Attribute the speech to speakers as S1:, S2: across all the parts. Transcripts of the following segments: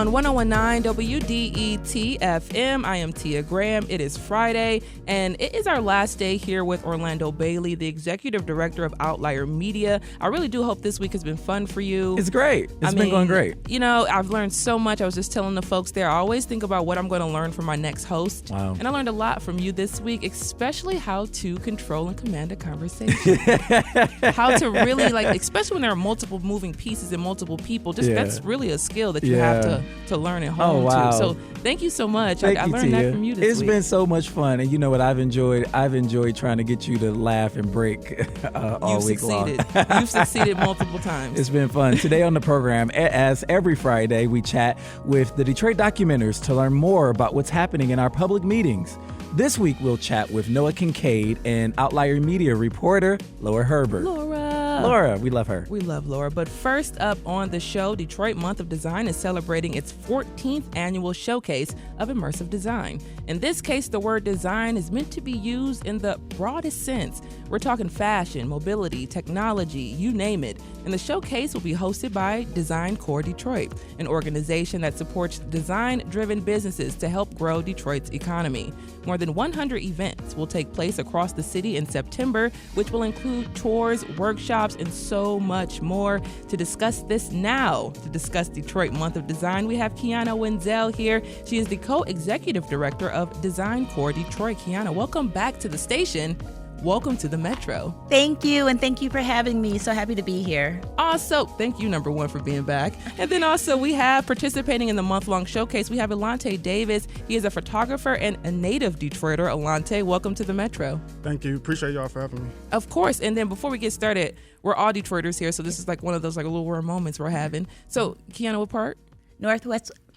S1: on 1019 WDET FM. I am Tia Graham. It is Friday, and it is our last day here with Orlando Bailey, the Executive Director of Outlier Media. I really do hope this week has been fun for you.
S2: It's great. It's been going great.
S1: You know, I've learned so much. I was just telling the folks there, I always think about what I'm going to learn from my next host.
S2: Wow.
S1: And I learned a lot from you this week, especially how to control and command a conversation. How to really, especially when there are multiple moving pieces and multiple people, that's really a skill that you have to learn at home too. So thank you so much. I learned that from you this week.
S2: It's been so much fun, and you know what I've enjoyed trying to get you to laugh and break all week long.
S1: You've succeeded multiple times.
S2: It's been fun. Today on the program, as every Friday, we chat with the Detroit documenters to learn more about what's happening in our public meetings. This week, we'll chat with Noah Kincaid and Outlier Media reporter Laura Herbert. Laura, we love her.
S1: We love Laura. But first up on the show, Detroit Month of Design is celebrating its 14th annual showcase of immersive design. In this case, the word design is meant to be used in the broadest sense. We're talking fashion, mobility, technology, you name it. And the showcase will be hosted by Design Core Detroit, an organization that supports design-driven businesses to help grow Detroit's economy. More than 100 events will take place across the city in September, which will include tours, workshops, and so much more. To discuss this now, to discuss Detroit Month of Design, we have Kiana Wenzell here. She is the co-executive director of Design Core Detroit. Kiana, welcome back to the station. Welcome to the Metro.
S3: Thank you, and thank you for having me. So happy to be here.
S1: Also, thank you, number one, for being back. And then also we have participating in the month-long showcase, we have Elonte Davis. He is a photographer and a native Detroiter. Elonte, welcome to the Metro.
S4: Thank you. Appreciate y'all for having me.
S1: Of course. And then before we get started, we're all Detroiters here, so this is one of those little rare moments we're having. So, Kiana, what part?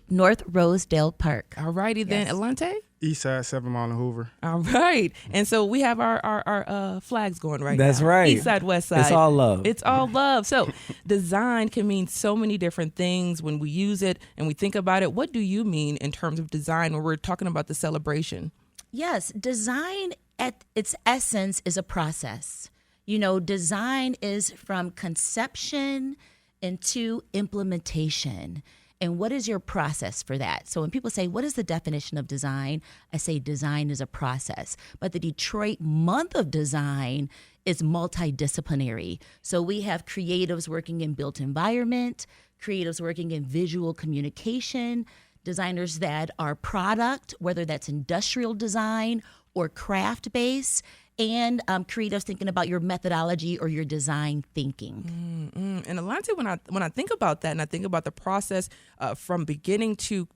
S3: North Rosedale Park.
S1: All righty then.
S3: Yes.
S1: Elonte?
S4: East Side, 7 Mile and Hoover.
S1: All right. And so we have our flags going right now.
S2: That's right.
S1: East Side, West Side.
S2: It's all love.
S1: It's all love. So design can mean so many different things when we use it and we think about it. What do you mean in terms of design when we're talking about the celebration?
S3: Yes, design at its essence is a process. You know, design is from conception into implementation. And what is your process for that? So when people say, what is the definition of design? I say design is a process. But the Detroit Month of Design is multidisciplinary. So we have creatives working in built environment, creatives working in visual communication, designers that are product, whether that's industrial design or craft-based, and creatives thinking about your methodology or your design thinking.
S1: And Elonte, when I think about that and I think about the process from beginning to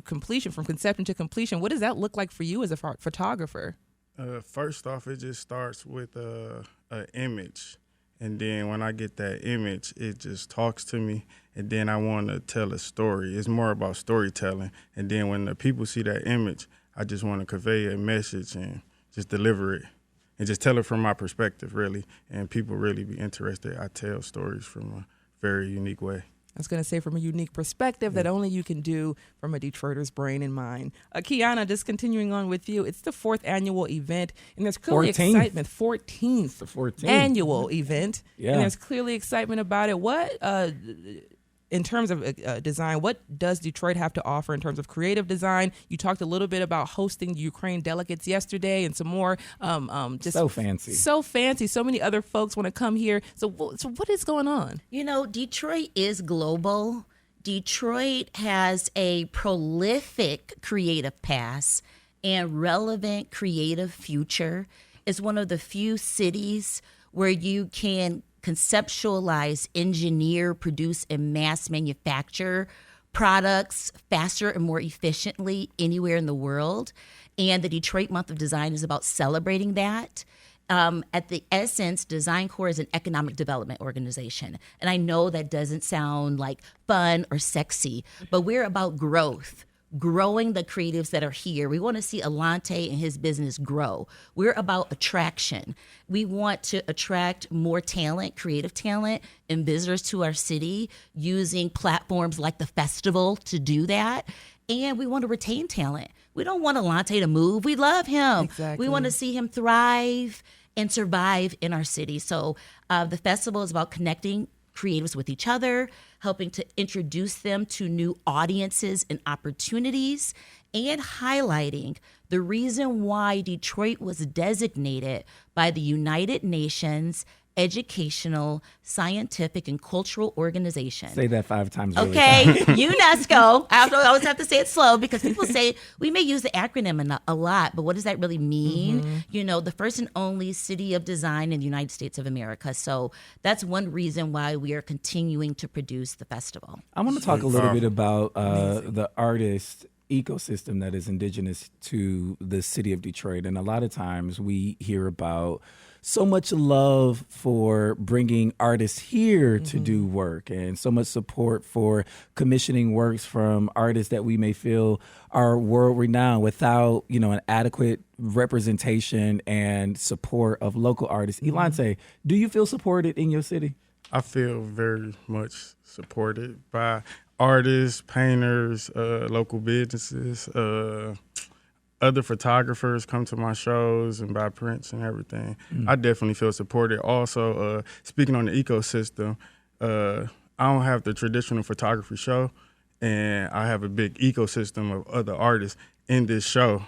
S1: completion, from conception to completion, what does that look like for you as a photographer?
S4: First off, it just starts with an image. And then when I get that image, it just talks to me. And then I want to tell a story. It's more about storytelling. And then when the people see that image, I just want to convey a message and just deliver it. And just tell it from my perspective, really. And people really be interested. I tell stories from a very unique way.
S1: I was going to say from a unique perspective that only you can do from a Detroiter's brain and mind. Kiana, just continuing on with you, it's the 4th annual event, and there's clearly
S2: 14th.
S1: Excitement. 14th annual event,
S2: Yeah.
S1: And there's clearly excitement about it. What, in terms of design, what does Detroit have to offer in terms of creative design? You talked a little bit about hosting the Ukraine delegates yesterday and some more. Just
S2: so fancy.
S1: So fancy. So many other folks want to come here. So what is going on?
S3: You know, Detroit is global. Detroit has a prolific creative past and relevant creative future. It's one of the few cities where you can conceptualize, engineer, produce, and mass manufacture products faster and more efficiently anywhere in the world. And the Detroit Month of Design is about celebrating that. At the essence, Design Core is an economic development organization. And I know that doesn't sound like fun or sexy, but we're about growth. Growing the creatives that are here. We want to see Elonte and his business grow. We're about attraction. We want to attract more talent, creative talent, and visitors to our city using platforms like the festival to do that. And we want to retain talent. We don't want Elonte to move. We love him.
S1: Exactly.
S3: We want to see him thrive and survive in our city. So the festival is about connecting creatives with each other, helping to introduce them to new audiences and opportunities, and highlighting the reason why Detroit was designated by the United Nations Educational, Scientific, and Cultural Organization.
S2: Say that 5 times. Really
S3: Okay,
S2: fast.
S3: UNESCO. I always have to say it slow because people say we may use the acronym a lot, but what does that really mean? You know, the first and only city of design in the United States of America. So that's one reason why we are continuing to produce the festival.
S2: I want to talk a little bit about the artist ecosystem that is indigenous to the city of Detroit. And a lot of times we hear about so much love for bringing artists here to do work, and so much support for commissioning works from artists that we may feel are world renowned without, you know, an adequate representation and support of local artists. Elonte, do you feel supported in your city?
S4: I feel very much supported by artists, painters, local businesses, other photographers come to my shows and buy prints and everything. I definitely feel supported. Also, speaking on the ecosystem, I don't have the traditional photography show, and I have a big ecosystem of other artists in this show.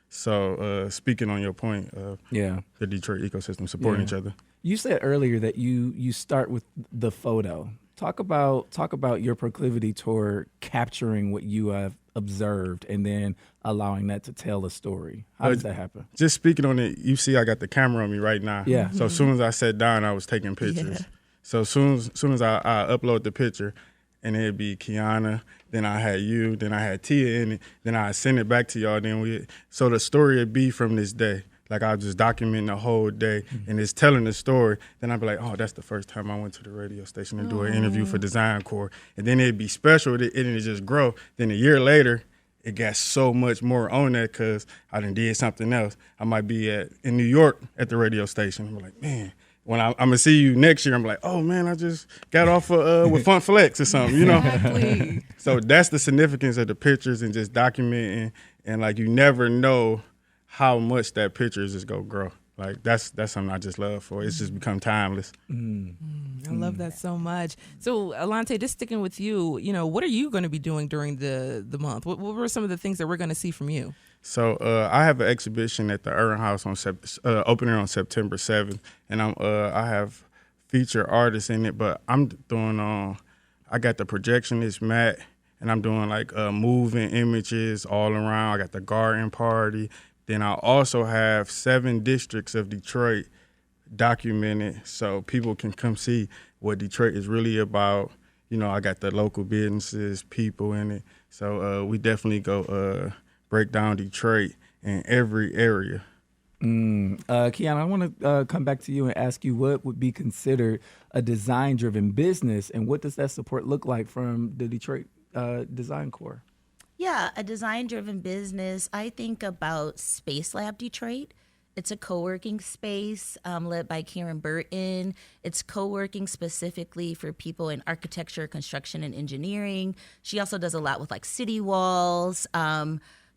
S4: So speaking on your point of the Detroit ecosystem supporting each other.
S2: You said earlier that you start with the photo. Talk about your proclivity toward capturing what you have observed and then allowing that to tell a story. How does that happen?
S4: Just speaking on it, you see I got the camera on me right now.
S2: Yeah.
S4: So as soon as I sat down, I was taking pictures.
S3: Yeah.
S4: So as soon as I upload the picture, and it'd be Kiana, then I had you, then I had Tia in it, then I send it back to y'all. So the story would be from this day. Like I was just documenting the whole day, and it's telling the story. Then I'd be like, oh, that's the first time I went to the radio station to do an interview for Design Corps. And then it'd be special, and it'd just grow. Then a year later, it got so much more on that because I done did something else. I might be in New York at the radio station. I'm like, man, when I'm going to see you next year, I'm like, oh, man, I just got off with Fun Flex or something, you know?
S1: Exactly.
S4: So that's the significance of the pictures and just documenting. And, like, you never know how much that picture is just going to grow. Like, that's something I just love for. It's just become timeless.
S1: I love that so much. So, Elonte, just sticking with you, you know, what are you going to be doing during the month? What were some of the things that we're going to see from you?
S4: So I have an exhibition at the Urban House on opening on September 7th, and I have featured artists in it. But I'm doing I got the projectionist Matt, and I'm doing like moving images all around. I got the garden party. Then I also have 7 districts of Detroit documented, so people can come see what Detroit is really about. You know, I got the local businesses, people in it. So we definitely go break down Detroit in every area.
S2: Kiana, I want to come back to you and ask you what would be considered a design-driven business, and what does that support look like from the Detroit Design Corps?
S3: Yeah, a design-driven business. I think about Space Lab Detroit. It's a co-working space led by Karen Burton. It's co-working specifically for people in architecture, construction, and engineering. She also does a lot with like city walls.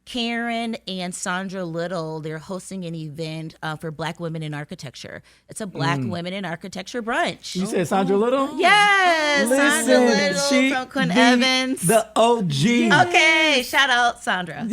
S3: Karen and Sandra Little, they're hosting an event for Black women in architecture. It's a Black women in architecture brunch.
S2: You said Sandra Little?
S3: Yes, Sandra Little
S2: she
S3: from Quinn Evans.
S2: The OG.
S3: Okay, shout out Sandra.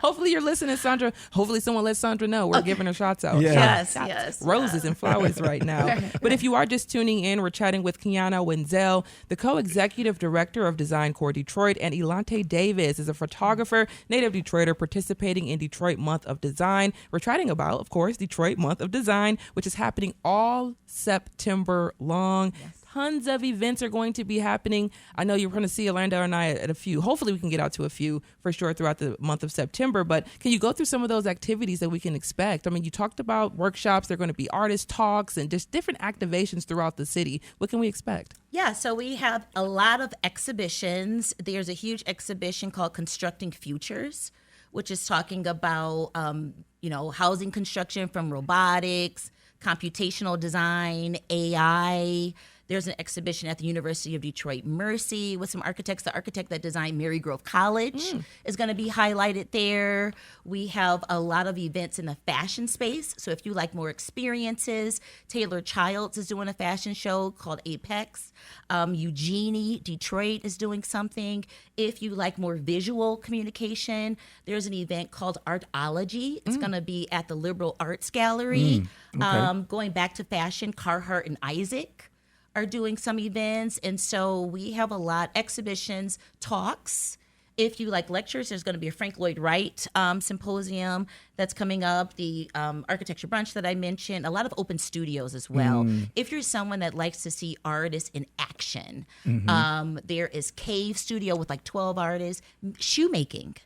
S1: Hopefully you're listening, Sandra. Hopefully someone lets Sandra know we're giving her shots out.
S2: Yeah.
S3: Yes.
S1: Roses and flowers right now. But if you are just tuning in, we're chatting with Kiana Wenzell, the co-executive director of Design Corps Detroit, and Elonte Davis is a photographer, native Detroiter participating in Detroit Month of Design. We're chatting about, of course, Detroit Month of Design, which is happening all September long. Yes. Tons of events are going to be happening. I know you're going to see Orlando and I at a few. Hopefully we can get out to a few for sure throughout the month of September. But can you go through some of those activities that we can expect? I mean, you talked about workshops. There are going to be artist talks and just different activations throughout the city. What can we expect?
S3: Yeah, so we have a lot of exhibitions. There's a huge exhibition called Constructing Futures, which is talking about, housing construction from robotics, computational design, AI. There's an exhibition at the University of Detroit Mercy with some architects. The architect that designed Mary Grove College is going to be highlighted there. We have a lot of events in the fashion space. So if you like more experiences, Taylor Childs is doing a fashion show called Apex. Eugenie, Detroit is doing something. If you like more visual communication, there's an event called Artology. It's going to be at the Liberal Arts Gallery. Going back to fashion, Carhartt and Isaac are doing some events. And so we have a lot, exhibitions, talks. If you like lectures, there's going to be a Frank Lloyd Wright symposium that's coming up, the architecture brunch that I mentioned, a lot of open studios as well. If you're someone that likes to see artists in action, there is Cave Studio with like 12 artists, shoemaking,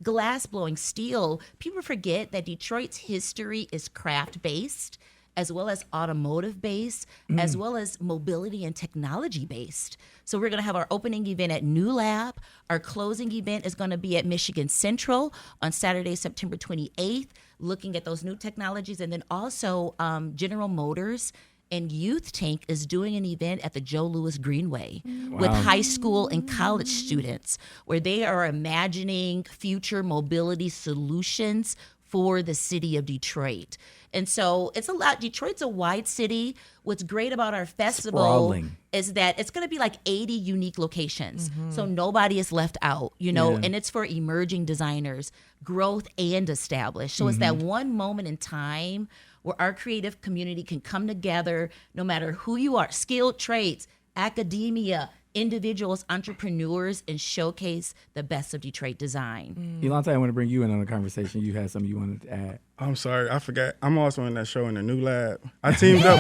S3: glass blowing, steel. People forget that Detroit's history is craft-based, as well as automotive-based, as well as mobility and technology-based. So we're going to have our opening event at New Lab. Our closing event is going to be at Michigan Central on Saturday, September 28th, looking at those new technologies. And then also General Motors and Youth Tank is doing an event at the Joe Louis Greenway with high school and college students, where they are imagining future mobility solutions for the city of Detroit. And so it's a lot. Detroit's a wide city. What's great about our festival is that it's going to be like 80 unique locations. So nobody is left out, you know, and it's for emerging designers, growth and established. So it's that one moment in time where our creative community can come together, no matter who you are, skilled trades, academia, individuals, entrepreneurs, and showcase the best of Detroit design.
S2: Elonte, I want to bring you in on the conversation. You had something you wanted to add.
S4: I'm sorry, I forgot. I'm also in that show in the New Lab. I teamed up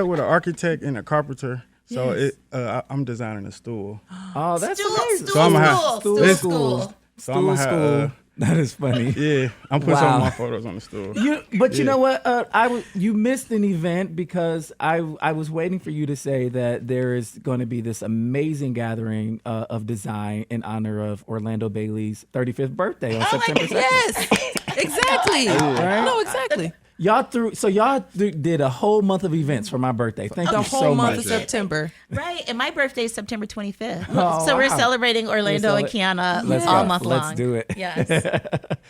S4: with an architect and a carpenter. So I'm designing a stool.
S2: Oh, that's amazing.
S3: So I'm gonna have
S2: school. So I'm gonna have that is funny.
S4: Yeah, I'm putting some of my photos on the stool.
S2: You know what? You missed an event because I was waiting for you to say that there is going to be this amazing gathering of design in honor of Orlando Bailey's 35th birthday on September 2nd.
S1: Yes, exactly.
S2: Right?
S1: No, exactly.
S2: Y'all did a whole month of events for my birthday. Thank you so much.
S1: The whole month of September.
S3: Right, and my birthday is September 25th. So we're celebrating Orlando and Kiana all month long.
S2: Let's do it.
S3: Yes.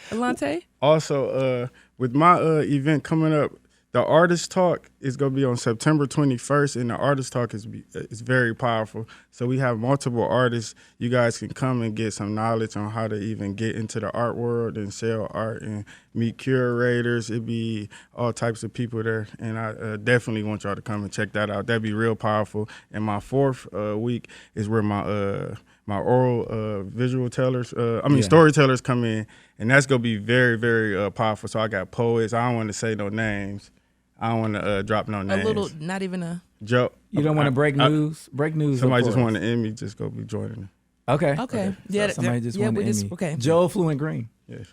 S1: Elonte?
S4: Also, with my event coming up, the Artist Talk is going to be on September 21st, and the Artist Talk is very powerful. So we have multiple artists. You guys can come and get some knowledge on how to even get into the art world and sell art and meet curators. It'd be all types of people there, and I definitely want y'all to come and check that out. That'd be real powerful. And my fourth week is where my oral visual tellers, storytellers come in, and that's going to be very, very powerful. So I got poets. I don't want to say no names. I don't want to drop no names.
S1: A little, not even a
S4: joke.
S2: You don't want to break news? Break news.
S4: Somebody just wanted to end me, just go be joining them.
S2: Okay.
S1: Yeah.
S2: So somebody just wanted to end me.
S1: Okay.
S2: Joe Fluent Green.
S4: Yes.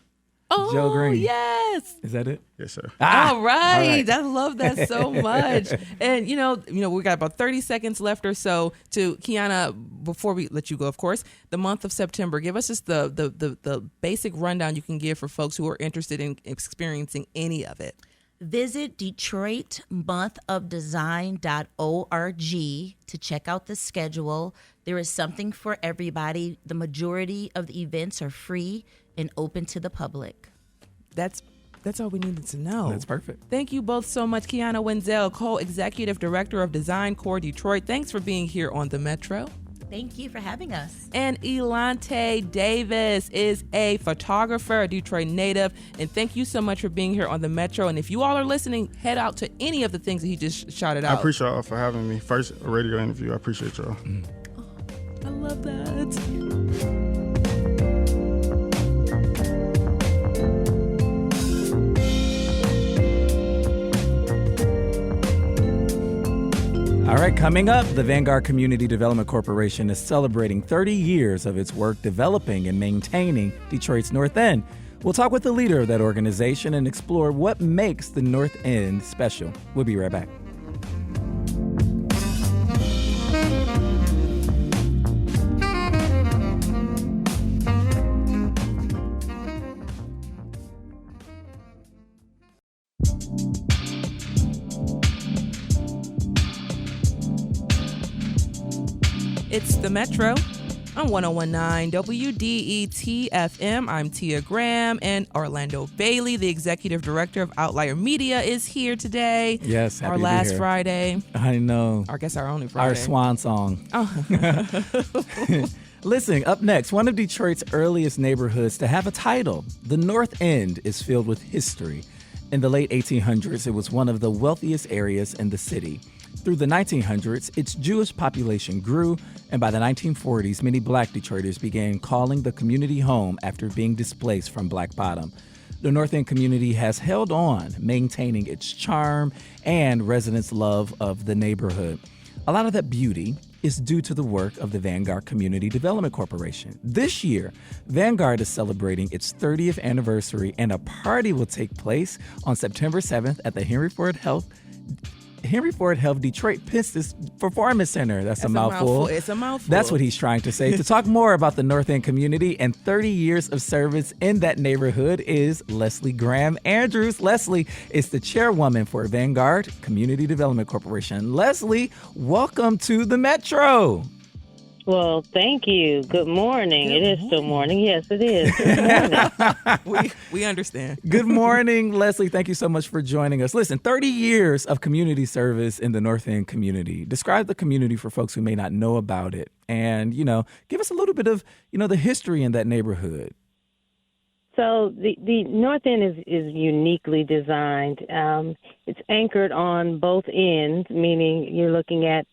S1: Oh,
S2: Joe Green.
S1: Yes.
S2: Is that it?
S4: Yes, sir.
S1: All right. I love that so much. And you know, we got about 30 seconds left or so to Kiana. Before we let you go, of course, the month of September. Give us just the basic rundown you can give for folks who are interested in experiencing any of it.
S3: Visit DetroitMonthOfDesign.org to check out the schedule. There is something for everybody. The majority of the events are free and open to the public.
S1: That's all we needed to know.
S2: That's perfect.
S1: Thank you both so much. Kiana Wenzell, Co-Executive Director of Design Core Detroit. Thanks for being here on The Metro.
S3: Thank you for having us.
S1: And Elonte Davis is a photographer, a Detroit native. And thank you so much for being here on The Metro. And if you all are listening, head out to any of the things that he just shouted out.
S4: I appreciate y'all for having me. First radio interview. I appreciate y'all.
S1: I love that.
S2: All right, coming up, the Vanguard Community Development Corporation is celebrating 30 years of its work developing and maintaining Detroit's North End. We'll talk with the leader of that organization and explore what makes the North End special. We'll be right back.
S1: It's the Metro on 1019 WDET-FM. I'm Tia Graham, and Orlando Bailey, the executive director of Outlier Media, is here today.
S2: Yes, happy
S1: our
S2: to be
S1: last
S2: here.
S1: Friday.
S2: I know.
S1: I guess our only Friday.
S2: Our swan song.
S1: Oh.
S2: Listen, up next, one of Detroit's earliest neighborhoods to have a title. The North End is filled with history. In the late 1800s, it was one of the wealthiest areas in the city. Through the 1900s, its Jewish population grew, and by the 1940s, many Black Detroiters began calling the community home after being displaced from Black Bottom. The North End community has held on, maintaining its charm and residents' love of the neighborhood. A lot of that beauty is due to the work of the Vanguard Community Development Corporation. This year, Vanguard is celebrating its 30th anniversary, and a party will take place on September 7th at the Henry Ford Health Detroit Pistis Performance Center. That's a mouthful.
S1: It's a mouthful.
S2: That's what he's trying to say. To talk more about the North End community and 30 years of service in that neighborhood is Leslie Graham Andrews. Leslie is the chairwoman for Vanguard Community Development Corporation. Leslie, welcome to the Metro.
S5: Well, thank you. Good morning. It is still morning. Yes, it is. Good morning.
S1: we understand.
S2: Good morning, Leslie. Thank you so much for joining us. Listen, 30 years of community service in the North End community. Describe the community for folks who may not know about it. And, give us a little bit of, the history in that neighborhood.
S5: So the North End is uniquely designed. It's anchored on both ends, meaning you're looking at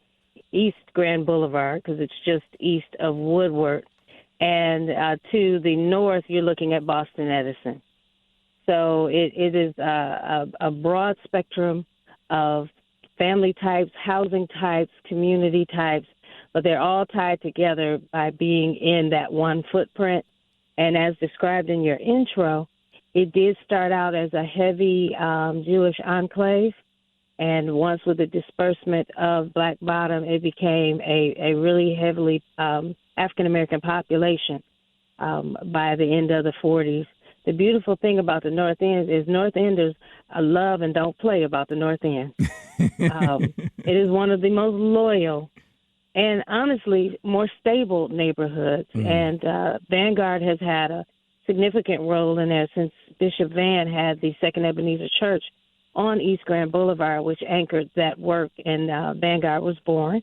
S5: East Grand Boulevard, because it's just east of Woodward, and to the north, you're looking at Boston Edison. So it is a broad spectrum of family types, housing types, community types, but they're all tied together by being in that one footprint. And as described in your intro, it did start out as a heavy Jewish enclave. And once with the disbursement of Black Bottom, it became a really heavily African-American population by the end of the 40s. The beautiful thing about the North End is North Enders love and don't play about the North End. It is one of the most loyal and honestly more stable neighborhoods. And Vanguard has had a significant role in there since Bishop Van had the Second Ebenezer Church on East Grand Boulevard, which anchored that work, and Vanguard was born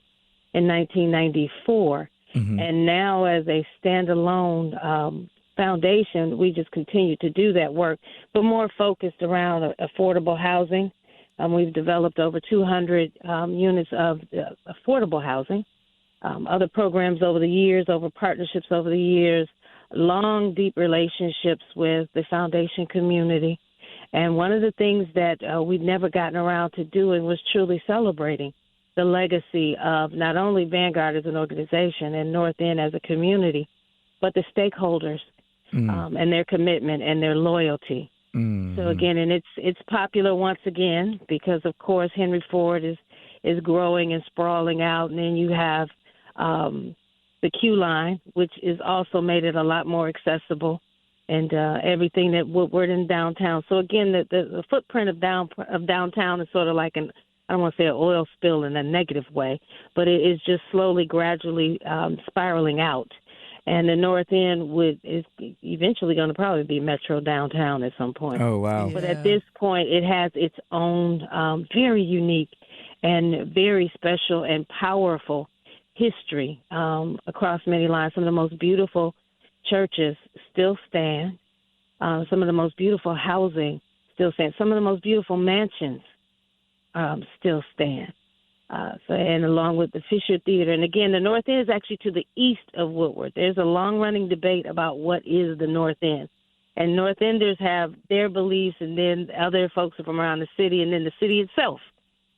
S5: in 1994. And now as a standalone foundation, we just continue to do that work, but more focused around affordable housing. We've developed over 200 units of affordable housing, other programs over the years, over partnerships over the years, long, deep relationships with the foundation community. And one of the things that we'd never gotten around to doing was truly celebrating the legacy of not only Vanguard as an organization and North End as a community, but the stakeholders and their commitment and their loyalty. So again, and it's popular once again because, of course, Henry Ford is growing and sprawling out, and then you have the Q line, which is also made it a lot more accessible. And everything that Woodward and downtown. So again, the footprint of downtown is sort of like I don't want to say an oil spill in a negative way, but it is just slowly, gradually spiraling out. And the North End is eventually going to probably be Metro downtown at some point.
S2: Oh, wow.
S5: Yeah. But at this point, it has its own very unique and very special and powerful history across many lines. Some of the most beautiful churches still stand. Some of the most beautiful housing still stand. Some of the most beautiful mansions still stand. And along with the Fisher Theater. And again, the North End is actually to the east of Woodward. There's a long-running debate about what is the North End. And North Enders have their beliefs, and then other folks from around the city, and then the city itself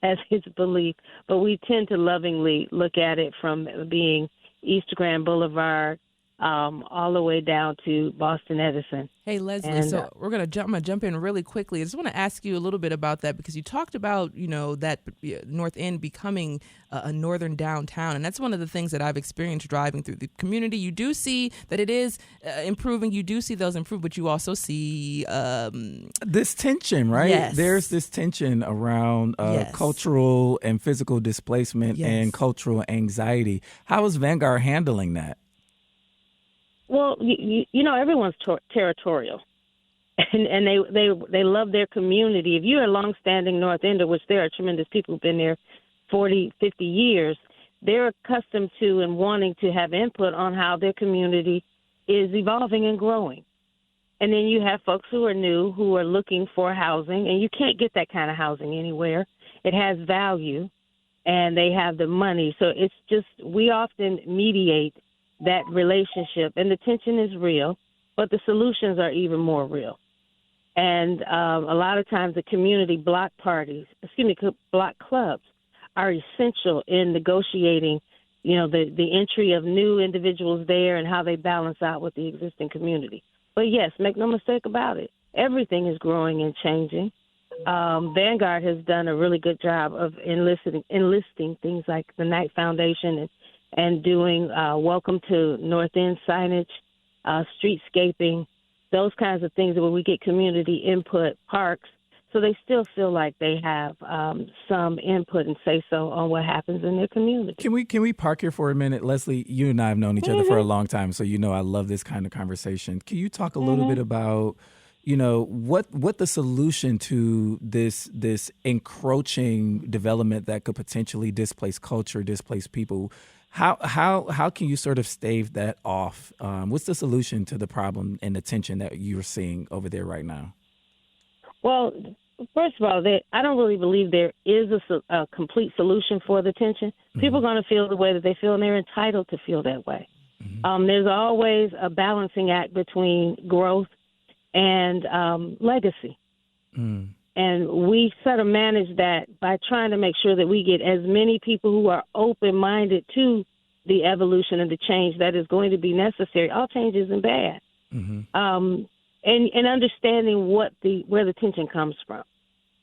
S5: has its belief. But we tend to lovingly look at it from being East Grand Boulevard all the way down to Boston Edison.
S1: Hey, Leslie,
S5: And,
S1: so I'm gonna jump in really quickly. I just want to ask you a little bit about that because you talked about, that North End becoming a northern downtown. And that's one of the things that I've experienced driving through the community. You do see that it is improving. You do see those improve, but you also see
S2: this tension, right?
S1: Yes.
S2: There's this tension around
S1: Yes.
S2: cultural and physical displacement
S1: Yes.
S2: and cultural anxiety. How is Vanguard handling that?
S5: Well, everyone's territorial, and they love their community. If you're a longstanding North Ender, which there are tremendous people who've been there 40, 50 years, they're accustomed to and wanting to have input on how their community is evolving and growing. And then you have folks who are new, who are looking for housing, and you can't get that kind of housing anywhere. It has value, and they have the money. So it's just, we often mediate that relationship, and the tension is real, but the solutions are even more real. And a lot of times the community block clubs are essential in negotiating, the entry of new individuals there and how they balance out with the existing community. But yes, make no mistake about it, everything is growing and changing. Vanguard has done a really good job of enlisting things like the Knight Foundation and doing welcome to North End signage, streetscaping, those kinds of things where we get community input, parks, so they still feel like they have some input and say-so on what happens in their community.
S2: Can we park here for a minute? Leslie, you and I have known each other for a long time, so I love this kind of conversation. Can you talk a little bit about what the solution to this encroaching development that could potentially displace culture, displace people? How can you sort of stave that off? What's the solution to the problem and the tension that you're seeing over there right now?
S5: Well, first of all, I don't really believe there is a complete solution for the tension. Mm-hmm. People are going to feel the way that they feel, and they're entitled to feel that way. Mm-hmm. There's always a balancing act between growth and legacy. Mm. And we sort of manage that by trying to make sure that we get as many people who are open-minded to the evolution and the change that is going to be necessary. All change isn't bad. Mm-hmm. And understanding where the tension comes from.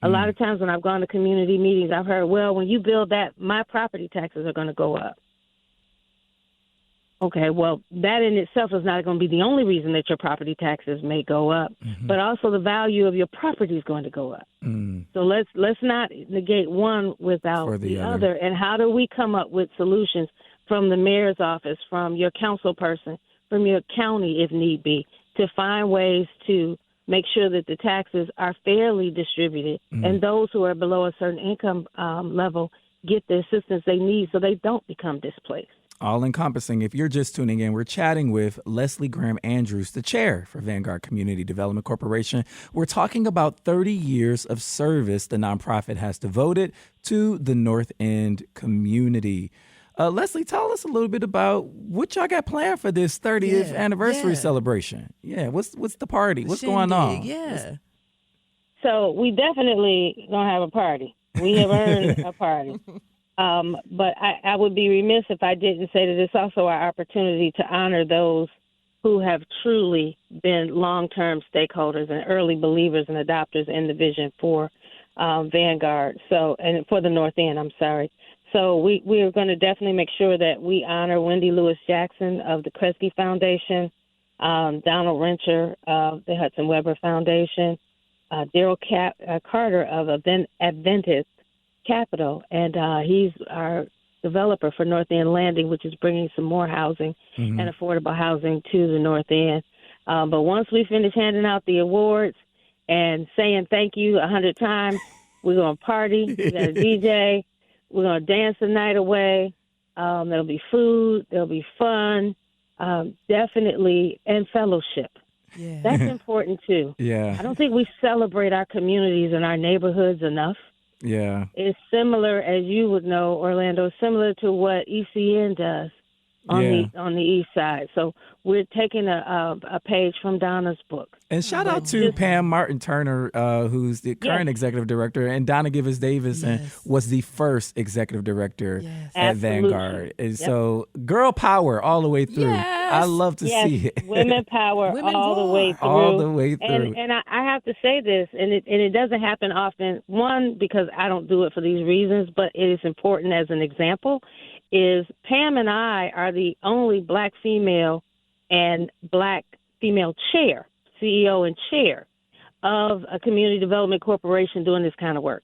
S5: A lot of times when I've gone to community meetings, I've heard, well, when you build that, my property taxes are going to go up. Okay, well, that in itself is not going to be the only reason that your property taxes may go up, but also the value of your property is going to go up. So let's not negate one without the other. And how do we come up with solutions from the mayor's office, from your council person, from your county if need be, to find ways to make sure that the taxes are fairly distributed and those who are below a certain income level get the assistance they need so they don't become displaced.
S2: All encompassing. If you're just tuning in, we're chatting with Leslie Graham Andrews, the chair for Vanguard Community Development Corporation. We're talking about 30 years of service the nonprofit has devoted to the North End community. Leslie, tell us a little bit about what y'all got planned for this 30th anniversary celebration. Yeah, what's the party? What's going on?
S1: Yeah.
S5: So we definitely gonna have a party. We have earned a party. But I would be remiss if I didn't say that it's also our opportunity to honor those who have truly been long-term stakeholders and early believers and adopters in the vision for Vanguard. And for the North End, I'm sorry. So we are going to definitely make sure that we honor Wendy Lewis Jackson of the Kresge Foundation, Donald Rencher of the Hudson Weber Foundation, Daryl Carter of Adventist Capital, and he's our developer for North End Landing, which is bringing some more housing and affordable housing to the North End. But once we finish handing out the awards and saying thank you 100 times, we're going to party. We got a DJ. We're going to dance the night away. There'll be food. There'll be fun, definitely, and fellowship. Yeah. That's important, too.
S2: Yeah.
S5: I don't think we celebrate our communities and our neighborhoods enough.
S2: Yeah.
S5: It's similar, as you would know, Orlando, similar to what ECN does. on the east side. So we're taking a page from Donna's book.
S2: And shout out to Pam Martin Turner, who's the current executive director, and Donna Davis was the first executive director at Vanguard. And so girl power all the way through. I love to see it.
S5: Women power all the way through.
S2: All the way through.
S5: And I have to say this, and it doesn't happen often. One, because I don't do it for these reasons, but it is important as an example, is Pam and I are the only black female and black female chair, CEO and chair of a community development corporation doing this kind of work.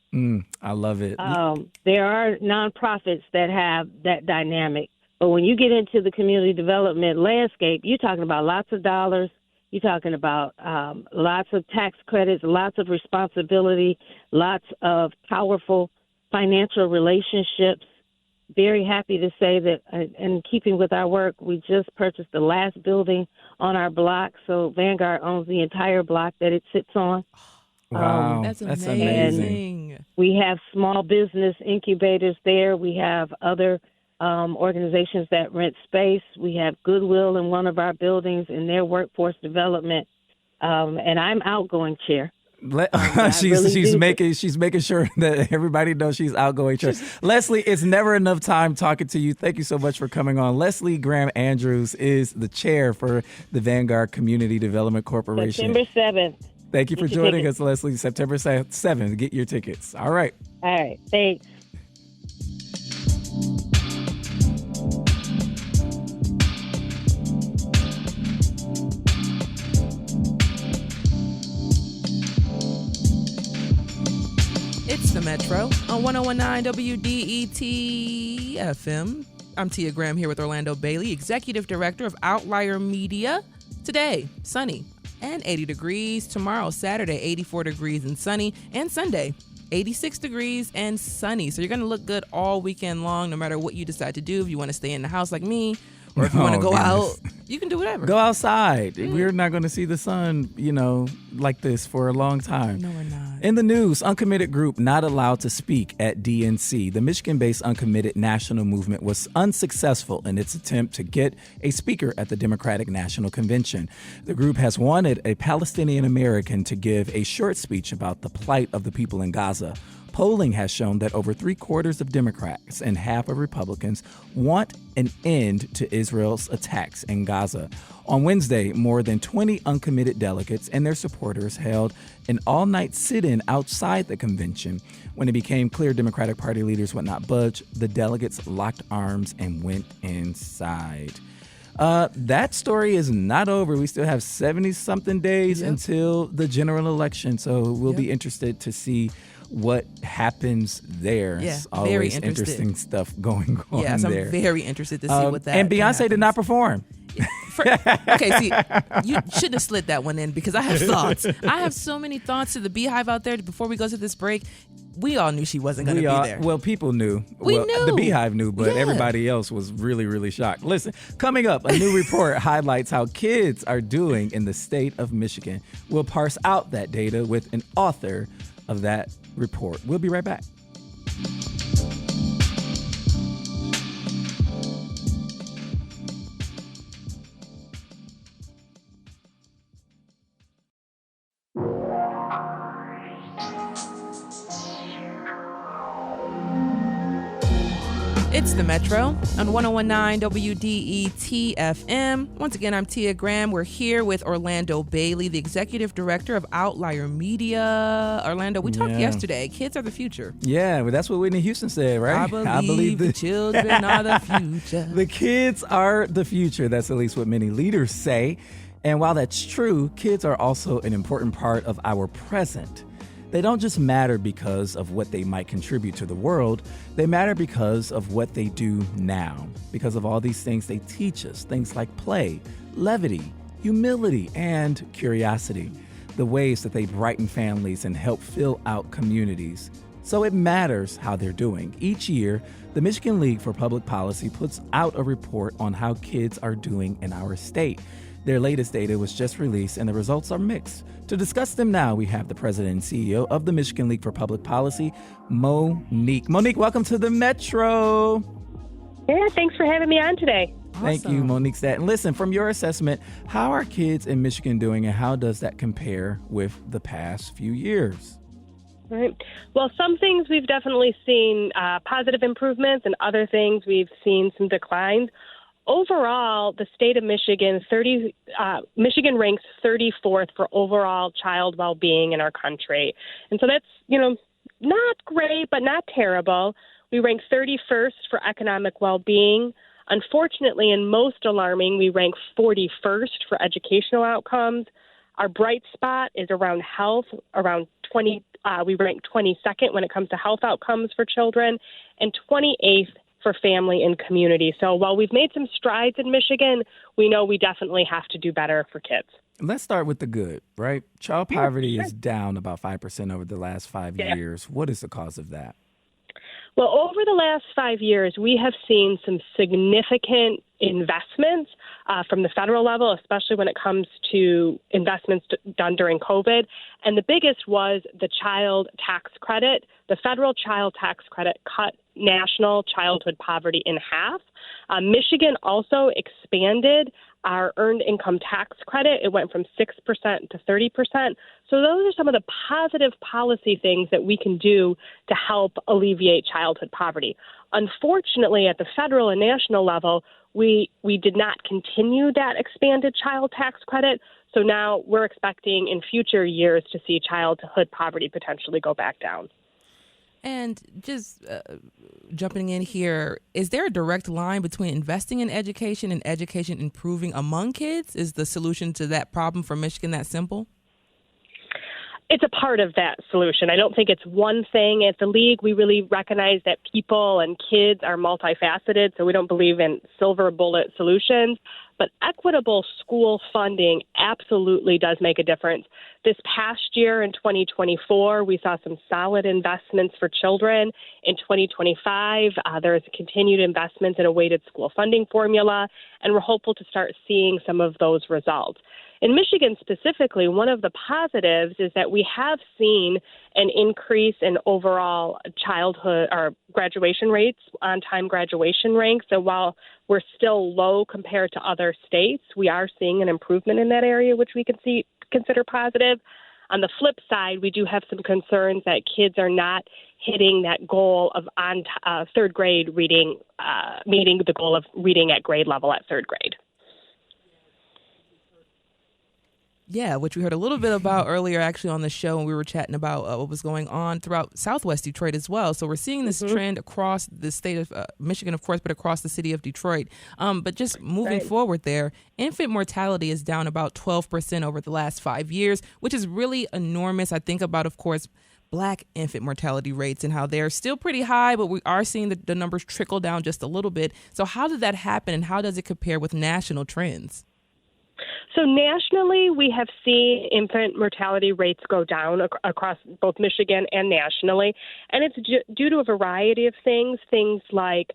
S2: I love it.
S5: There are nonprofits that have that dynamic. But when you get into the community development landscape, you're talking about lots of dollars. You're talking about lots of tax credits, lots of responsibility, lots of powerful financial relationships. Very happy to say that in keeping with our work, we just purchased the last building on our block. So Vanguard owns the entire block that it sits on.
S2: Wow,
S1: that's amazing.
S5: And we have small business incubators there. We have other organizations that rent space. We have Goodwill in one of our buildings in their workforce development. And I'm outgoing chair.
S2: She's making sure that everybody knows she's outgoing. Leslie, it's never enough time talking to you. Thank you so much for coming on. Leslie Graham Andrews is the chair for the Vanguard Community Development Corporation.
S5: September 7th.
S2: Thank you for joining us, Leslie. September 7th. Get your tickets. All right.
S5: All right. Thanks.
S1: It's the Metro on 1019 WDET FM. I'm Tia Graham here with Orlando Bailey, Executive Director of Outlier Media. Today, sunny and 80 degrees. Tomorrow, Saturday, 84 degrees and sunny. And Sunday, 86 degrees and sunny. So you're going to look good all weekend long, no matter what you decide to do. If you want to stay in the house like me, or if you want to go out, you can do whatever.
S2: Go outside. We're not going to see the sun, like this for a long time.
S1: No, we're not.
S2: In the news, uncommitted group not allowed to speak at DNC. The Michigan-based uncommitted national movement was unsuccessful in its attempt to get a speaker at the Democratic National Convention. The group has wanted a Palestinian American to give a short speech about the plight of the people in Gaza. Polling has shown that over 3/4 of Democrats and half of Republicans want an end to Israel's attacks in Gaza. On Wednesday, more than 20 uncommitted delegates and their supporters held an all-night sit-in outside the convention. When it became clear Democratic Party leaders would not budge, the delegates locked arms and went inside. That story is not over. We still have 70-something days until the general election, so we'll be interested to see what happens there.
S1: Yeah,
S2: it's always
S1: very
S2: interesting stuff going on
S1: yes,
S2: there.
S1: I'm very interested to see what that
S2: And Beyonce
S1: happens.
S2: did not perform.
S1: Okay, see, you shouldn't have slid that one in because I have thoughts. I have so many thoughts to the Beehive out there. Before we go to this break, we all knew she wasn't going to be there.
S2: Well, people knew.
S1: We knew.
S2: The Beehive knew, but everybody else was really, really shocked. Listen, coming up, a new report highlights how kids are doing in the state of Michigan. We'll parse out that data with an author of that report. We'll be right back.
S1: It's the Metro on 1019 WDET FM. Once again, I'm Tia Graham. We're here with Orlando Bailey, the Executive Director of Outlier Media. Orlando, we talked yesterday. Kids are the future.
S2: Yeah, well, that's what Whitney Houston said, right?
S1: I believe the children are the future.
S2: The kids are the future. That's at least what many leaders say. And while that's true, kids are also an important part of our present. They don't just matter because of what they might contribute to the world. They matter because of what they do now, because of all these things they teach us, things like play, levity, humility, and curiosity, the ways that they brighten families and help fill out communities. So it matters how they're doing. Each year, the Michigan League for Public Policy puts out a report on how kids are doing in our state. Their latest data was just released, and the results are mixed. To discuss them now, we have the president and CEO of the Michigan League for Public Policy, Monique. Monique, welcome to the Metro.
S6: Yeah, thanks for having me on today.
S2: Thank you,
S1: Awesome.
S2: Monique Staton. Listen, from your assessment, how are kids in Michigan doing, and how does that compare with the past few years?
S6: Right. Well, some things we've definitely seen positive improvements, and other things we've seen some declines. Overall, the state of Michigan, Michigan ranks 34th for overall child well-being in our country. And so that's, not great, but not terrible. We rank 31st for economic well-being. Unfortunately, and most alarming, we rank 41st for educational outcomes. Our bright spot is around health, around 20. We rank 22nd when it comes to health outcomes for children, and 28th for family and community. So while we've made some strides in Michigan, we know we definitely have to do better for kids.
S2: Let's start with the good, right? Child poverty is down about 5% over the last 5
S6: Yeah.
S2: years. What is the cause of that?
S6: Well, over the last 5 years, we have seen some significant investments from the federal level, especially when it comes to investments done during COVID. And the biggest was the child tax credit. The federal child tax credit cut national childhood poverty in half. Michigan also expanded our earned income tax credit. It went from 6% to 30%. So those are some of the positive policy things that we can do to help alleviate childhood poverty. Unfortunately, at the federal and national level, we did not continue that expanded child tax credit. So now we're expecting in future years to see childhood poverty potentially go back down.
S1: And just jumping in here, is there a direct line between investing in education and education improving among kids? Is the solution to that problem for Michigan that simple?
S6: It's a part of that solution. I don't think it's one thing. At the league, we really recognize that people and kids are multifaceted, so we don't believe in silver bullet solutions. But equitable school funding absolutely does make a difference. This past year in 2024, we saw some solid investments for children. In 2025, there is continued investments in a weighted school funding formula, and we're hopeful to start seeing some of those results. In Michigan specifically, one of the positives is that we have seen an increase in overall childhood or graduation rates, on-time graduation ranks. So while we're still low compared to other states, we are seeing an improvement in that area, which we consider positive. On the flip side, we do have some concerns that kids are not hitting that goal of third grade reading, meeting the goal of reading at grade level at third grade.
S1: Yeah, which we heard a little bit about earlier actually on the show when we were chatting about what was going on throughout Southwest Detroit as well. So we're seeing this trend across the state of Michigan, of course, but across the city of Detroit. But just moving forward there, infant mortality is down about 12% over the last 5 years, which is really enormous. I think about, of course, Black infant mortality rates and how they're still pretty high, but we are seeing the numbers trickle down just a little bit. So how did that happen, and how does it compare with national trends?
S6: So nationally, we have seen infant mortality rates go down across both Michigan and nationally, and it's due to a variety of things like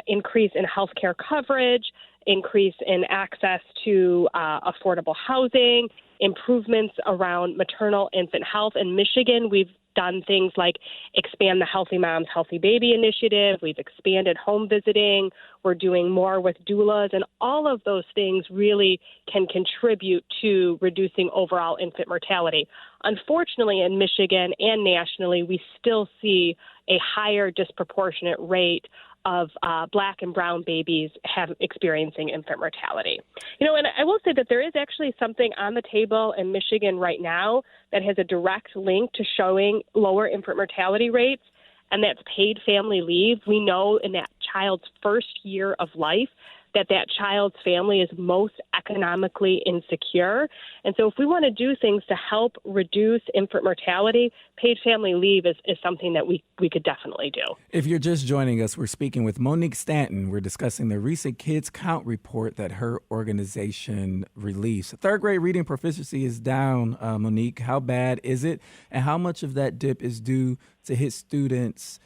S6: increase in healthcare coverage, increase in access to affordable housing, improvements around maternal infant health. In Michigan, we've done things like expand the Healthy Moms, Healthy Baby initiative. We've expanded home visiting. We're doing more with doulas, and all of those things really can contribute to reducing overall infant mortality. Unfortunately, in Michigan and nationally, we still see a higher disproportionate rate of Black and brown babies experiencing infant mortality. And I will say that there is actually something on the table in Michigan right now that has a direct link to showing lower infant mortality rates, and that's paid family leave. We know in that child's first year of life that child's family is most economically insecure. And so if we want to do things to help reduce infant mortality, paid family leave is something that we could definitely do.
S2: If you're just joining us, we're speaking with Monique Staton. We're discussing the recent Kids Count report that her organization released. Third grade reading proficiency is down, Monique. How bad is it? And how much of that dip is due to hit students,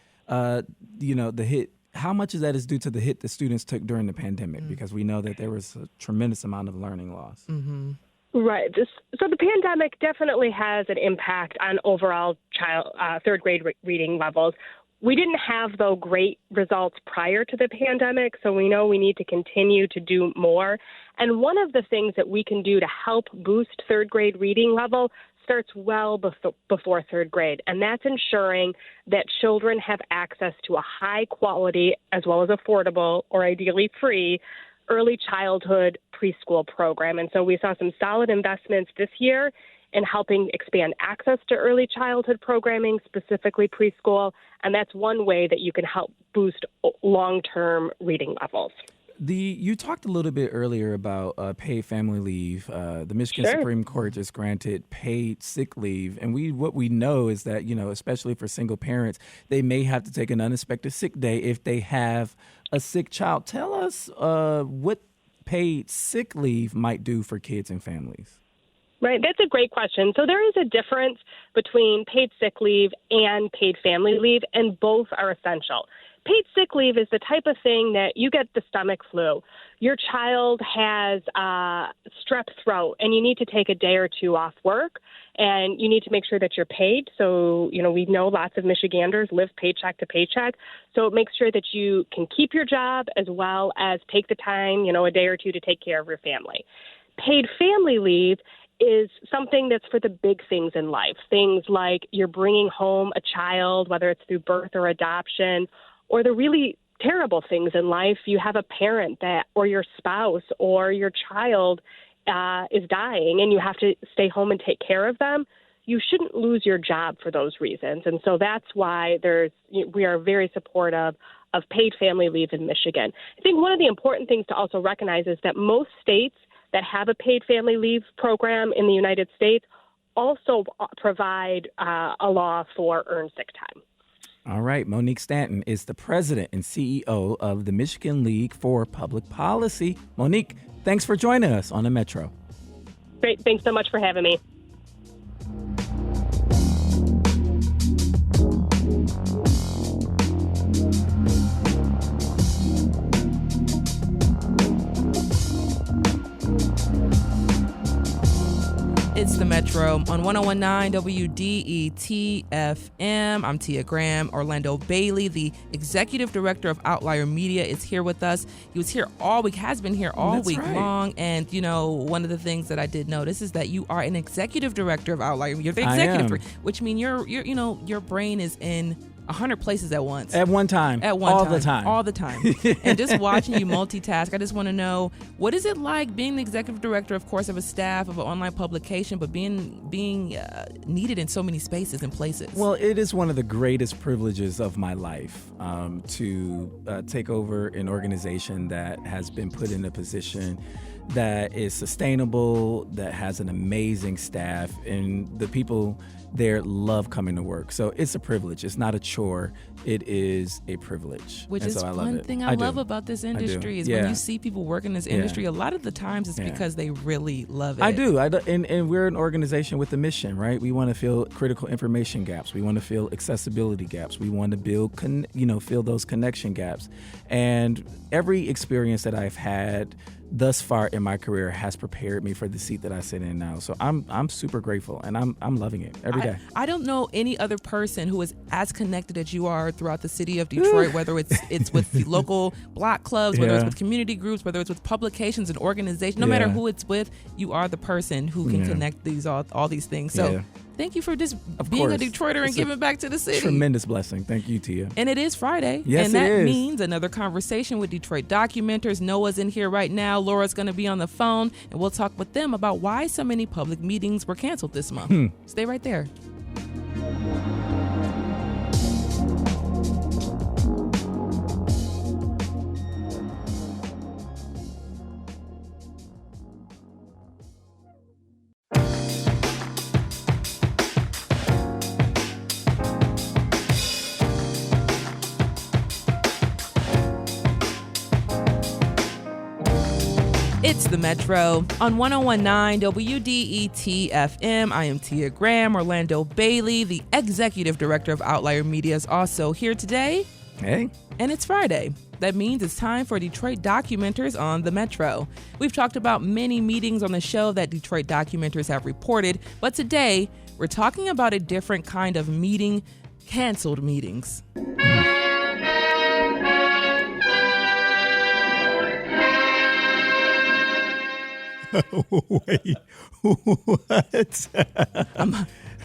S2: how much of that is due to the hit the students took during the pandemic? Because we know that there was a tremendous amount of learning loss.
S1: Mm-hmm.
S6: Right. So the pandemic definitely has an impact on overall third grade reading levels. We didn't have, though, great results prior to the pandemic, so we know we need to continue to do more. And one of the things that we can do to help boost third grade reading level starts well before third grade, and that's ensuring that children have access to a high quality as well as affordable, or ideally free, early childhood preschool program. And so we saw some solid investments this year in helping expand access to early childhood programming, specifically preschool, and that's one way that you can help boost long-term reading levels.
S2: You talked a little bit earlier about paid family leave. The Michigan Supreme Court just granted paid sick leave, and what we know is that, especially for single parents, they may have to take an unexpected sick day if they have a sick child. Tell us what paid sick leave might do for kids and families.
S6: Right, that's a great question. So there is a difference between paid sick leave and paid family leave, and both are essential. Paid sick leave is the type of thing that you get the stomach flu. Your child has strep throat, and you need to take a day or two off work, and you need to make sure that you're paid. So, we know lots of Michiganders live paycheck to paycheck. So make sure that you can keep your job as well as take the time, a day or two to take care of your family. Paid family leave is something that's for the big things in life, things like you're bringing home a child, whether it's through birth or adoption, or the really terrible things in life. You have a parent or your spouse or your child is dying and you have to stay home and take care of them. You shouldn't lose your job for those reasons. And so that's why we are very supportive of paid family leave in Michigan. I think one of the important things to also recognize is that most states that have a paid family leave program in the United States also provide a law for earned sick time.
S2: All right. Monique Stanton is the president and CEO of the Michigan League for Public Policy. Monique, thanks for joining us on the Metro.
S6: Great. Thanks so much for having me.
S1: It's the Metro on 101.9 WDET-FM. I'm Tia Graham. Orlando Bailey, the executive director of Outlier Media, is here with us. He was here all week, has been here all week long. And, one of the things that I did notice is that you are an executive director of Outlier Media. You're the executive, which means your brain is in 100 places at once.
S2: At one time. All the time. And just watching you multitask, I just want to know, what is it like being the executive director, of course, of a staff of an online publication, but being needed in so many spaces and places? Well, it is one of the greatest privileges of my life to take over an organization that has been put in a position that is sustainable, that has an amazing staff, and the people there love coming to work. So it's a privilege. It's not a chore. It is a privilege.
S1: Which is one thing I love about this industry is when you see people work in this industry, a lot of the times it's because they really love it.
S2: I do. And we're an organization with a mission, right? We want to fill critical information gaps. We want to fill accessibility gaps. We want to build, fill those connection gaps. And every experience that I've had thus far in my career has prepared me for the seat that I sit in now. So I'm super grateful, and I'm loving it every day.
S1: I don't know any other person who is as connected as you are throughout the city of Detroit, whether it's with the local block clubs, whether it's with community groups, whether it's with publications and organizations, no matter who it's with, you are the person who can connect all these things. So thank you for just being a Detroiter and giving back to the city.
S2: Tremendous blessing. Thank you, Tia.
S1: And it is Friday.
S2: Yes,
S1: and that means another conversation with Detroit documenters. Noah's in here right now. Laura's going to be on the phone, and we'll talk with them about why so many public meetings were canceled this month. Stay right there. It's the Metro on 101.9 WDET-FM. I am Tia Graham. Orlando Bailey, the executive director of Outlier Media, is also here today.
S2: Hey.
S1: And it's Friday. That means it's time for Detroit Documenters on the Metro. We've talked about many meetings on the show that Detroit Documenters have reported, but today we're talking about a different kind of meeting, canceled meetings.
S2: Wait, what?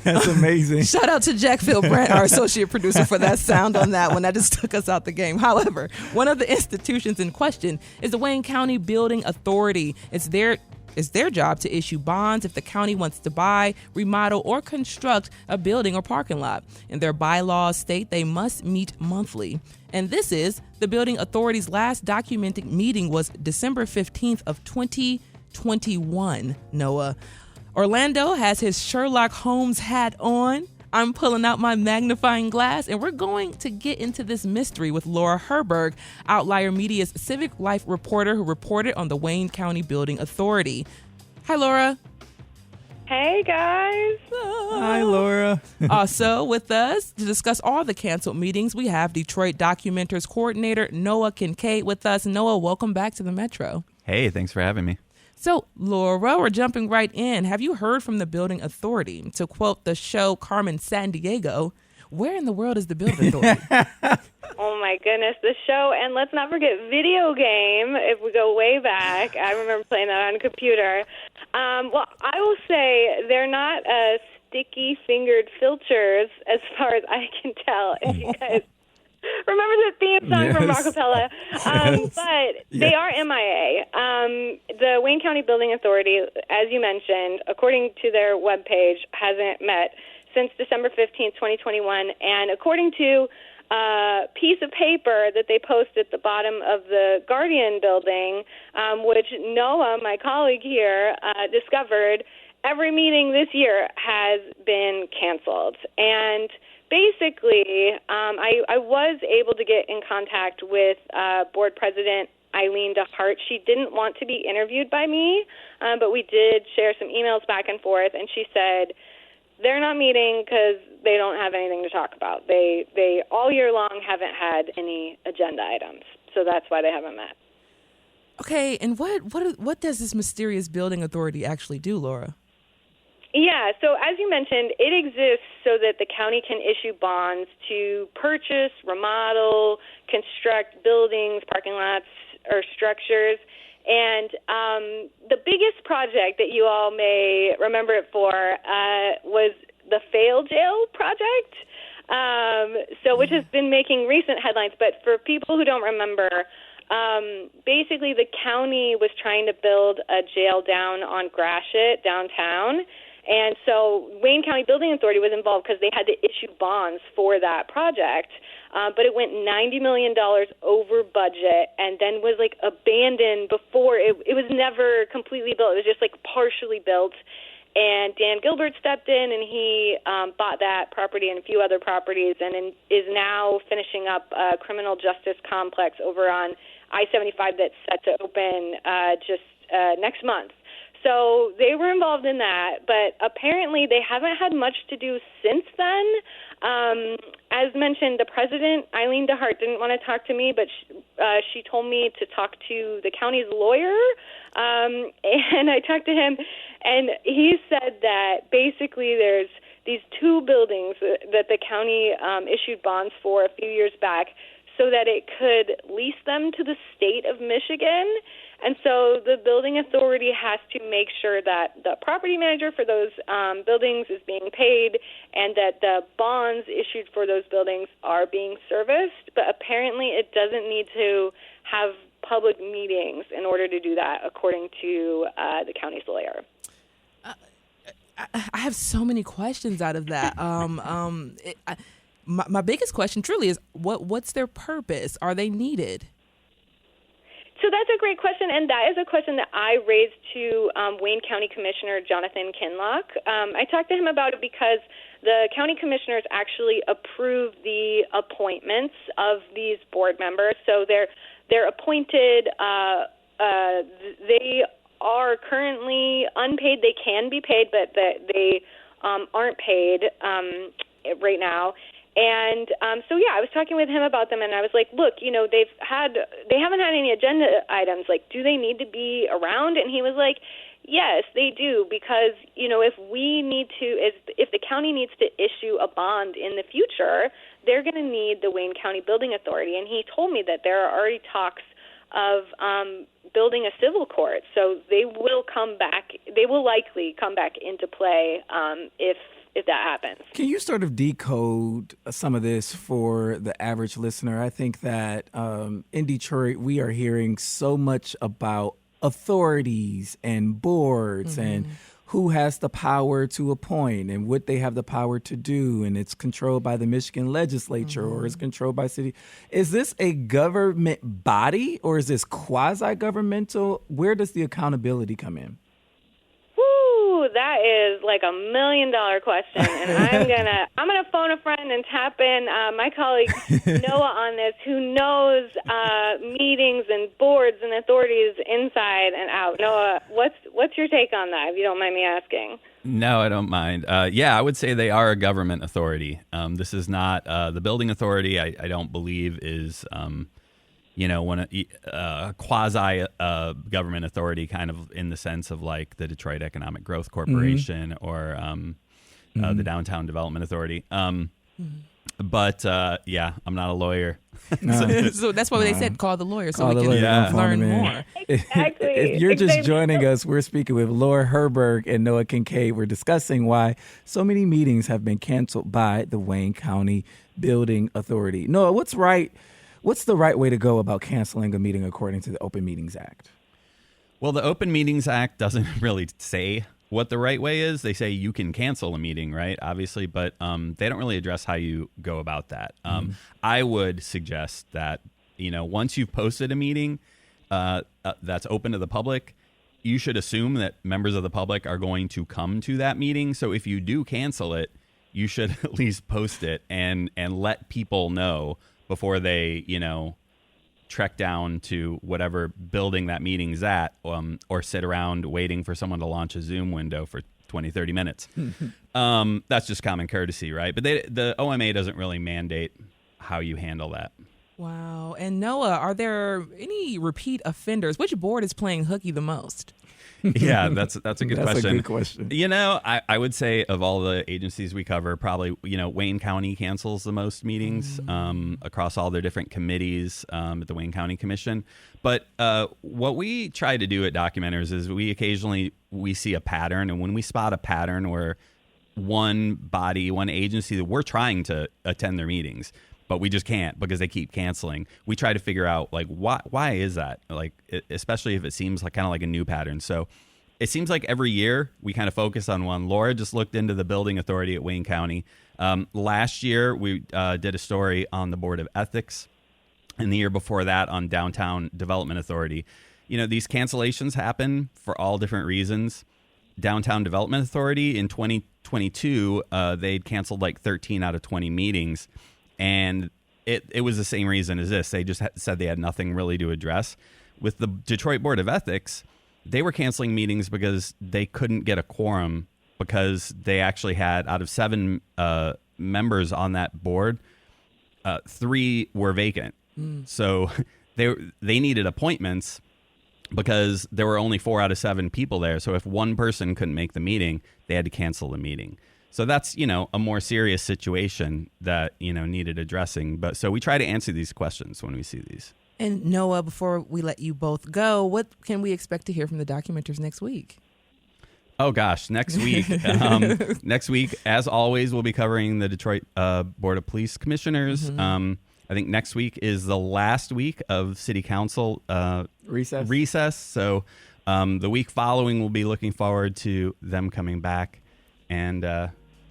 S2: That's amazing.
S1: Shout out to Jack Philbrandt, our associate producer, for that sound on that one. That just took us out the game. However, one of the institutions in question is the Wayne County Building Authority. It's their job to issue bonds if the county wants to buy, remodel, or construct a building or parking lot. And their bylaws state they must meet monthly. And this is the Building Authority's last documented meeting was December 15th of 2021, Noah. Orlando has his Sherlock Holmes hat on. I'm pulling out my magnifying glass, and we're going to get into this mystery with Laura Herberg, Outlier Media's civic life reporter who reported on the Wayne County Building Authority. Hi, Laura.
S6: Hey, guys.
S2: Hi, Laura.
S1: Also with us to discuss all the canceled meetings, we have Detroit Documenters coordinator Noah Kincaid with us. Noah, welcome back to the Metro.
S7: Hey, thanks for having me.
S1: So, Laura, we're jumping right in. Have you heard from the Building Authority? To quote the show Carmen Sandiego, where in the world is the Building Authority?
S8: Oh, my goodness, the show. And let's not forget video game, if we go way back. I remember playing that on a computer. Well, I will say they're not sticky-fingered filters as far as I can tell. If you guys remember the theme song from Rockapella? But they are MIA. The Wayne County Building Authority, as you mentioned, according to their webpage, hasn't met since December 15th, 2021. And according to a piece of paper that they post at the bottom of the Guardian building, which Noah, my colleague here, discovered, every meeting this year has been canceled. And basically, I was able to get in contact with board president Eileen DeHart. She didn't want to be interviewed by me, but we did share some emails back and forth, and she said they're not meeting because they don't have anything to talk about. They all year long haven't had any agenda items, so that's why they haven't met.
S1: Okay, and what does this mysterious building authority actually do, Laura?
S8: Yeah, so as you mentioned, it exists so that the county can issue bonds to purchase, remodel, construct buildings, parking lots, or structures. And the biggest project that you all may remember it for was the Fail Jail project, which has been making recent headlines. But for people who don't remember, basically the county was trying to build a jail down on Gratiot downtown. And so Wayne County Building Authority was involved because they had to issue bonds for that project. But it went $90 million over budget and then was like abandoned before it was never completely built. It was just like partially built. And Dan Gilbert stepped in and he bought that property and a few other properties and is now finishing up a criminal justice complex over on I-75 that's set to open just next month. So they were involved in that, but apparently they haven't had much to do since then. As mentioned, the president, Eileen DeHart, didn't want to talk to me, but she told me to talk to the county's lawyer, and I talked to him, and he said that basically there's these two buildings that the county issued bonds for a few years back so that it could lease them to the state of Michigan. And so the building authority has to make sure that the property manager for those buildings is being paid and that the bonds issued for those buildings are being serviced. But apparently it doesn't need to have public meetings in order to do that, according to the county's lawyer.
S1: I have so many questions out of that. My biggest question truly is what's their purpose? Are they needed?
S8: So that's a great question, and that is a question that I raised to Wayne County Commissioner Jonathan Kinlock. I talked to him about it because the county commissioners actually approve the appointments of these board members. So they're appointed. They are currently unpaid. They can be paid, but they aren't paid right now. And so I was talking with him about them, and I was like, look, they haven't had any agenda items. Like, do they need to be around? And he was like, yes, they do, because if the county needs to issue a bond in the future, they're going to need the Wayne County Building Authority. And he told me that there are already talks of building a civil court. So they will come back. They will likely come back into play if that happens.
S2: Can you sort of decode some of this for the average listener? I think that in Detroit, we are hearing so much about authorities and boards and who has the power to appoint and what they have the power to do, and it's controlled by the Michigan legislature or it's controlled by city. Is this a government body or is this quasi-governmental? Where does the accountability come in?
S8: Woo, that is like $1 million question, and I'm gonna phone a friend and tap in my colleague Noah on this, who knows meetings and boards and authorities inside and out. Noah, what's your take on that, if you don't mind me asking?
S7: No, I don't mind. Yeah, I would say they are a government authority. This is not the building authority. I don't believe is when a quasi government authority, kind of in the sense of like the Detroit Economic Growth Corporation or the Downtown Development Authority. But yeah, I'm not a lawyer.
S1: So that's why they said call the lawyer so
S2: Call
S1: we
S2: the
S1: can
S2: lawyer.
S1: learn more.
S8: Exactly.
S2: If you're just joining us, we're speaking with Laura Herberg and Noah Kincaid. We're discussing why so many meetings have been canceled by the Wayne County Building Authority. Noah, what's the right way to go about canceling a meeting according to the Open Meetings Act?
S7: Well, the Open Meetings Act doesn't really say what the right way is. They say you can cancel a meeting, right? Obviously, but they don't really address how you go about that. I would suggest that, once you've posted a meeting that's open to the public, you should assume that members of the public are going to come to that meeting. So if you do cancel it, you should at least post it and let people know before they, trek down to whatever building that meeting's at, or sit around waiting for someone to launch a Zoom window for 20, 30 minutes. That's just common courtesy, right? But the OMA doesn't really mandate how you handle that.
S1: Wow. And Noah, are there any repeat offenders? Which board is playing hooky the most?
S7: Yeah, that's a good question.
S2: That's a good question.
S7: I would say of all the agencies we cover, probably, Wayne County cancels the most meetings across all their different committees at the Wayne County Commission. But what we try to do at Documenters is we occasionally see a pattern. And when we spot a pattern where one body, one agency that we're trying to attend their meetings, but we just can't because they keep canceling, we try to figure out like why is that, like especially if it seems like kind of like a new pattern. So it seems like every year we kind of focus on one. Laura just looked into the building authority at Wayne County. Last year we did a story on the Board of Ethics, and the year before that on Downtown Development Authority. These cancellations happen for all different reasons. Downtown Development Authority in 2022 they'd canceled like 13 out of 20 meetings. And it was the same reason as this. They just said they had nothing really to address. With the Detroit Board of Ethics, they were canceling meetings because they couldn't get a quorum, because they actually had, out of 7 members on that board, 3 were vacant. So they needed appointments because there were only 4 out of 7 people there. So if one person couldn't make the meeting, they had to cancel the meeting. So that's, a more serious situation that, needed addressing. But so we try to answer these questions when we see these.
S1: And Noah, before we let you both go, what can we expect to hear from the Documenters next week?
S7: Oh, gosh, next week. Next week, as always, we'll be covering the Detroit Board of Police Commissioners. I think next week is the last week of City Council recess. So the week following, we'll be looking forward to them coming back. And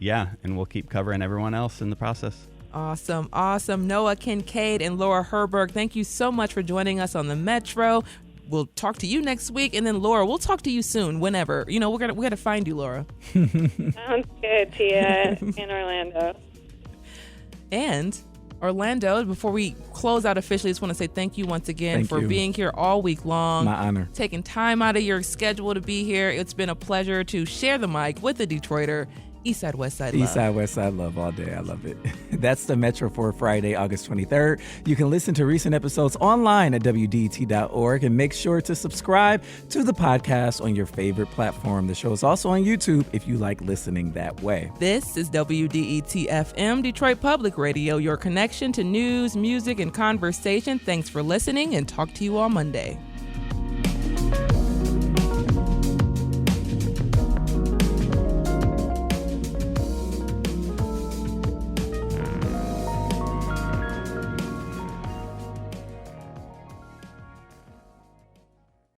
S7: and we'll keep covering everyone else in the process.
S1: Awesome. Noah Kincaid and Laura Herberg, thank you so much for joining us on the Metro. We'll talk to you next week, and then Laura, we'll talk to you soon, whenever. We're gonna find you, Laura.
S8: Sounds good, Tia, in Orlando.
S1: And Orlando, before we close out officially, I just want to say thank you once again for being here all week long.
S2: My honor.
S1: Taking time out of your schedule to be here. It's been a pleasure to share the mic with the Detroiter. Eastside, Westside love.
S2: Eastside, Westside love all day. I love it. That's the Metro for Friday, August 23rd. You can listen to recent episodes online at WDET.org, and make sure to subscribe to the podcast on your favorite platform. The show is also on YouTube if you like listening that way.
S1: This is WDET-FM, Detroit Public Radio, your connection to news, music, and conversation. Thanks for listening, and talk to you on Monday.